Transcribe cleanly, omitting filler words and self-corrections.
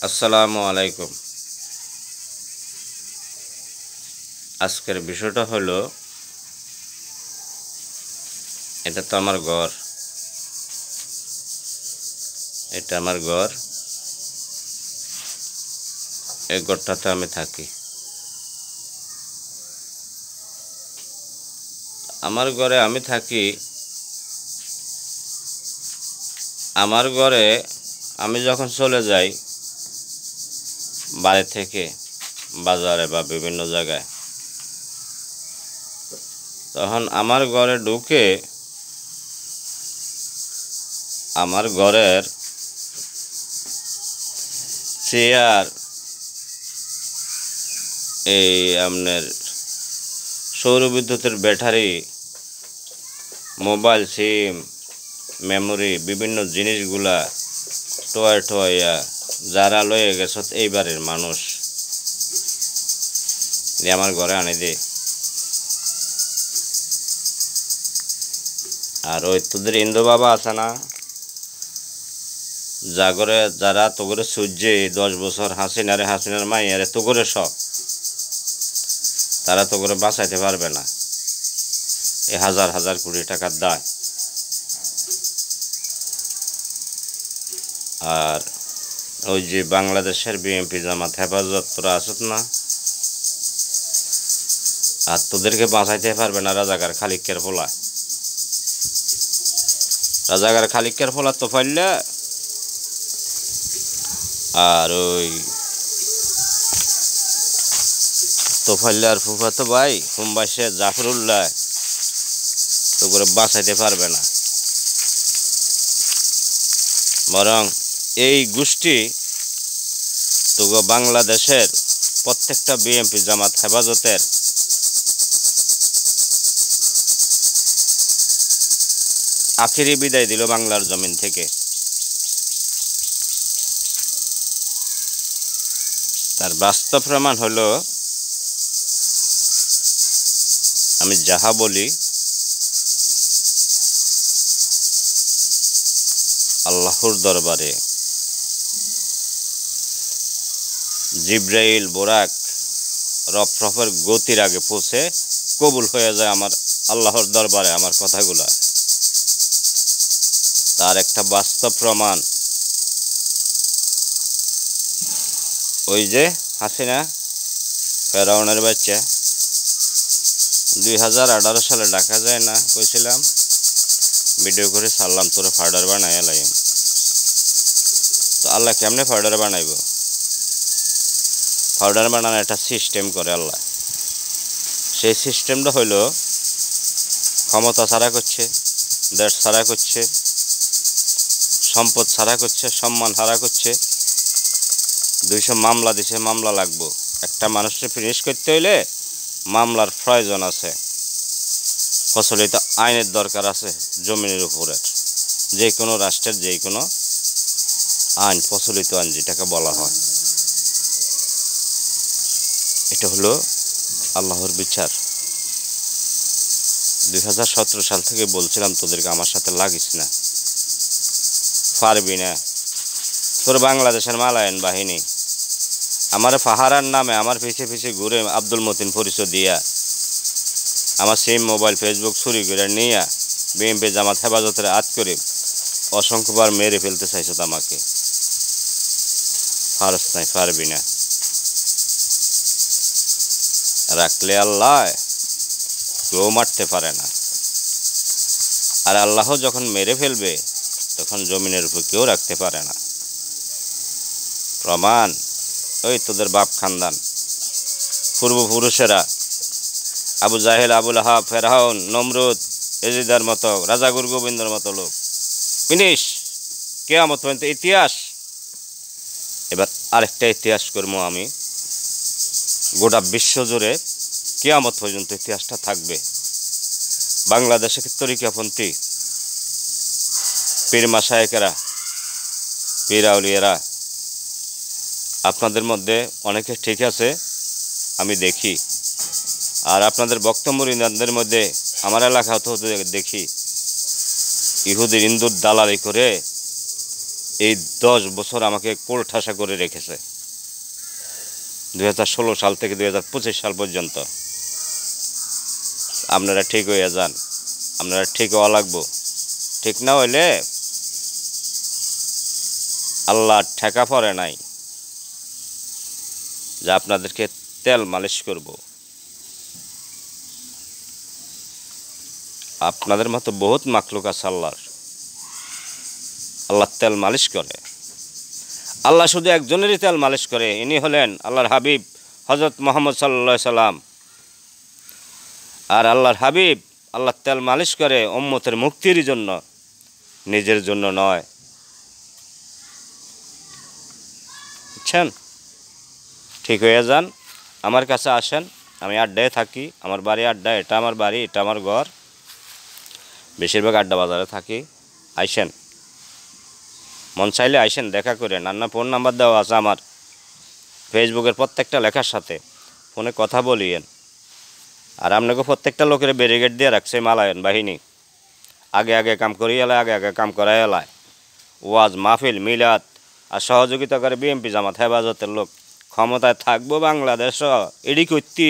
আসসালামু আলাইকুম। আজকের বিষয়টা হলো, এটা তো আমার ঘর, এটা আমার ঘর। এই ঘরটাতে আমি থাকি। আমার ঘরে আমি থাকি। আমার ঘরে আমি যখন চলে যাই বাড়ি থেকে বাজারে বা বিভিন্ন জায়গায়, তখন আমার ঘরে ঢুকে আমার ঘরের চেয়ার, এই আপনার সৌর বিদ্যুতের ব্যাটারি, মোবাইল সিম, মেমোরি, বিভিন্ন জিনিসগুলা টোয়া যারা লয়ে গেছে এইবারের মানুষ আমার ঘরে আনে দে। আর ওই তোদের ইন্দু বাবা আছে না, জাগরে যারা তোগরে সূর্যে 10 বছর হাসিনার মাইয়ারে তোগরে সব, তারা তোগরে বাঁচাইতে পারবে না। এই হাজার হাজার কোটি টাকার দায়। আর ওই যে বাংলাদেশের বিএনপি জামাত হেফাজত তোরা আসত না, আর তোদেরকে বাঁচাইতে পারবে না রাজাকার খালিকের ফোলা। রাজাকার খালিকের ফোলা তো ফাইলে। আর ওই তোফাইল্লার ফুফাতো ভাই হুমবাসে জাফরুল্লাহ তো করে বাঁচাইতে পারবে না। বরং এই গোষ্ঠী তো বাংলাদেশের প্রত্যেকটা বিএনপি জামাত হেফাজতের আখেরি বিদায় দিল বাংলার জমিন থেকে। তার বাস্তব প্রমাণ হলো, আমি যাহা বলি আল্লাহর দরবারে জিব্রাইল বোরাক রফরফের গতির আগে পৌঁছে কবুল হয়ে যায় আমার আল্লাহর দরবারে আমার কথাগুলা। তার একটা বাস্তব প্রমাণ ওই যে হাসিনা ফেরাউনের বাচ্চা 2018 সালে ডাকা যায় না, কইছিলাম ভিডিও করে ছাড়লাম, তোরা ফার্ডার বানাই লাইম। তো আল্লাহ কেমনে ফার্ডার বানাইব? ফার্ডার বানানোর একটা সিস্টেম করে আল্লাহ। সেই সিস্টেমটা হইল ক্ষমতা ছাড়া করছে, দেশ ছাড়া করছে, সম্পদ ছাড়া করছে, সম্মান হারা করছে। 200 মামলা দিছে, মামলা লাগবো। একটা মানুষকে ফিনিশ করতে হইলে মামলার প্রয়োজন আছে, প্রচলিত আইনের দরকার আছে জমিনের উপরে। যে কোনো রাষ্ট্রের যে কোনো আইন, প্রচলিত আইন যেটাকে বলা হয়, এটা হলো আল্লাহর বিচার। 2017 সাল থেকে বলছিলাম তোদেরকে আমার সাথে লাগিস না, পারবি না। তোর বাংলাদেশের মালায়ন বাহিনী আমার পাহারার নামে আমার পিছিয়ে পিছিয়ে ঘুরে আব্দুল মতিন পরিচয় দিয়া আমার সিম, মোবাইল, ফেসবুক চুরি করে নিয়ে বিএনপি জামাত হেফাজতের আত করে অসংখ্যবার মেরে ফেলতে চাইছ আমাকে। ফারস নাই, পারবি না। রাখলে আল্লাহ কেউ মারতে পারে না। আর আল্লাহ যখন মেরে ফেলবে তখন জমিনের উপর কেউ রাখতে পারে না। প্রমাণ ওই তোদের বাপ খানদান, পূর্বপুরুষেরা আবু জাহেল, আবুল আহাব, ফেরাউন, নমরুদ, এজিদার মতো, রাজা গুরু গোবিন্দর মতো লোক ফিনিশ। কিয়ামত পর্যন্ত ইতিহাস। এবার আরেকটা ইতিহাস করবো আমি, গোটা বিশ্ব জুড়ে কিয়ামত পর্যন্ত ইতিহাসটা থাকবে। বাংলাদেশের তরিকাপন্থী পীর মাশায়েখেরা, পীর আউলিয়ারা, আপনাদের মধ্যে অনেকে ঠিক আছে আমি দেখি। আর আপনাদের বক্তব্যদের মধ্যে আমার এলাকাতেও দেখি ইহুদি হিন্দুর দালালি করে এই 10 বছর আমাকে কোলঠাসা করে রেখেছে, 2016 সাল থেকে 2025 সাল পর্যন্ত। আপনারা ঠিক হয়ে যান, আপনারা ঠিক হওয়া লাগবো। ঠিক না হইলে আল্লাহ ঠেকা পড়ে নাই যে আপনাদেরকে তেল মালিশ করব। আপনাদের মতো বহুত মাখলুক আছে আল্লাহর, আল্লাহ তেল মালিশ করে। আল্লাহ শুধু একজনেরই তেল মালিশ করে, ইনি হলেন আল্লাহর হাবিব হযরত মুহাম্মদ সাল্লাল্লাহু আলাইহি সাল্লাম। আর আল্লাহর হাবিব আল্লাহ তেল মালিশ করে উম্মতের মুক্তির জন্য, নিজের জন্য নয়। বুঝছেন? ঠিক হয়ে যান, আমার কাছে আসেন। আমি আড্ডায় থাকি, আমার বাড়ি আড্ডা, এটা আমার বাড়ি, এটা আমার ঘর। বেশিরভাগ আড্ডা বাজারে থাকি। আইসেন, মন চাইলে আইসেন, দেখা করেন। আর ফোন নাম্বার দেওয়া আছে আমার ফেসবুকের প্রত্যেকটা লেখার সাথে, ফোনে কথা বলিয়েন। আর আপনাকে প্রত্যেকটা লোকের ব্যারিকেড দিয়ে রাখছে মালায়ন বাহিনী, আগে আগে কাম করিয়ে এলায়, আগে আগে কাম করাই এলায়। ওয়াজ মাহফিল মিলাদ আর সহযোগিতা করে বিএমপি জামাত হেফাজতের লোক। ক্ষমতায় থাকবো বাংলাদেশ এডি করতি।